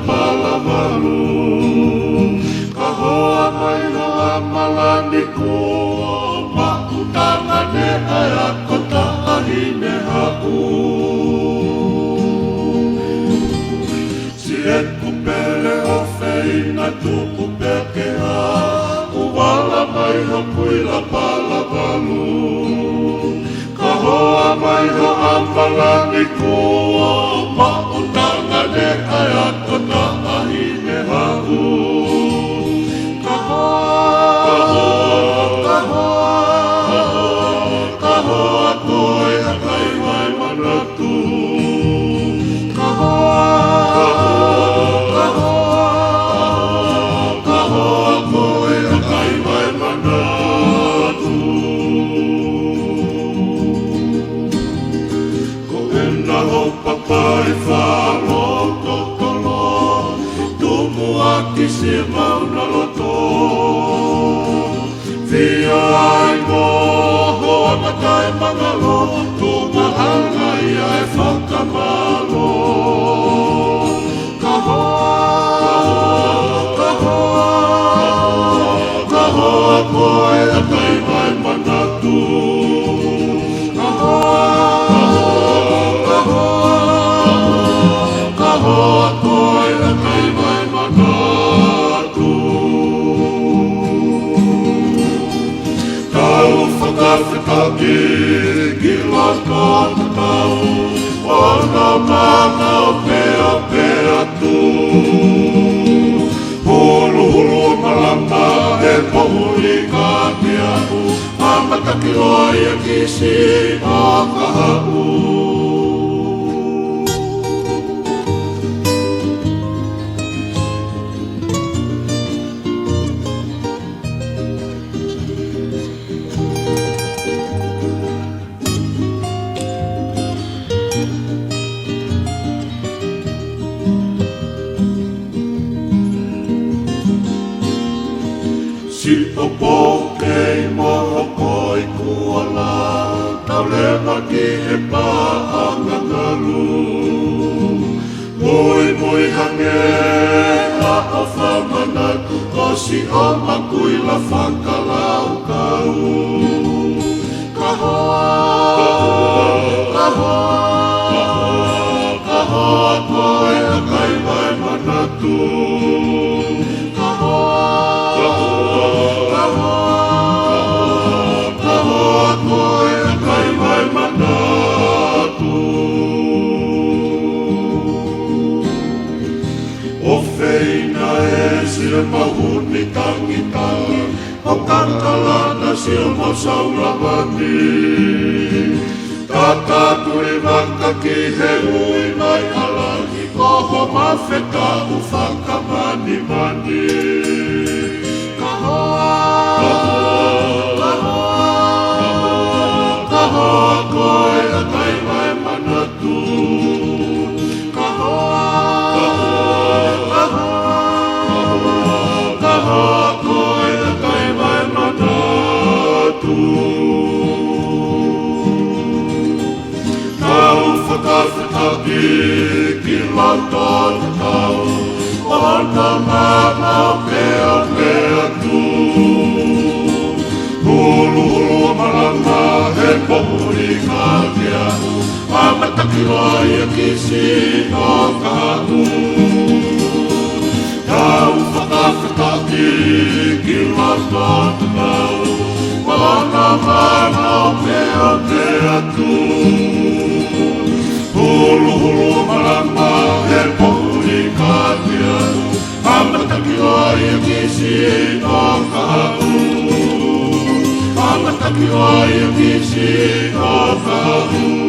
palavalu. Kahoa mai hoa malani kua, makutanga ne aia kota ahine hau. Si et kupele o feina tupu pekeha, uwala mai ho puila palavalu. Kahoa mai hoa malani kua, makutanga ne aia kota ahine hau. Kahoa koe hakai mai manatu. Kahoa koe hakai mai manatu. Ko ena hopa pai whalo tokolo, tumu aki si mauna loto. Whia ai moho matai mangalo, tuma hanga ia e whakamalo. Kahoa koe hakai mai manatu. Kahoa koe hakai mai manatu. Tau whakawhitaki ki lako te tau, ona mana o pea tu. Hulu hulu malama he pohuri ka te ahu, amataki loa ia kisi o kahau. Si opo kei moho koi kuala, tau le maki he pāanga ngalu. Mui mui hange a o whamanatu, ko si o makui la whakalau kau. Kahoa koe hakai mai manatu. Kahoa koe hakai mai manatu. O feina e sia mahuni tangitangi, o kankalana sia mausaulavani. Tata tui makaki he ui mai alangi, koho mawheta u whakamani mani. Kahoa koe hakai mai manatu. Kahoa koe hakai mai manatu. Tau whakawhitaki ki lauto te tau, ona mana o pea tu. Hulu hulu malama he pohuri ka te ahu, amataki loa ia kisi o kahau. Tau whakawhitaki ki lauto te tau, ona mana o pea tu. Hulu hulu malama he pohuri ka te ahu, amataki loa ia kisi o kahau. Amataki loa ia kisi o kahau.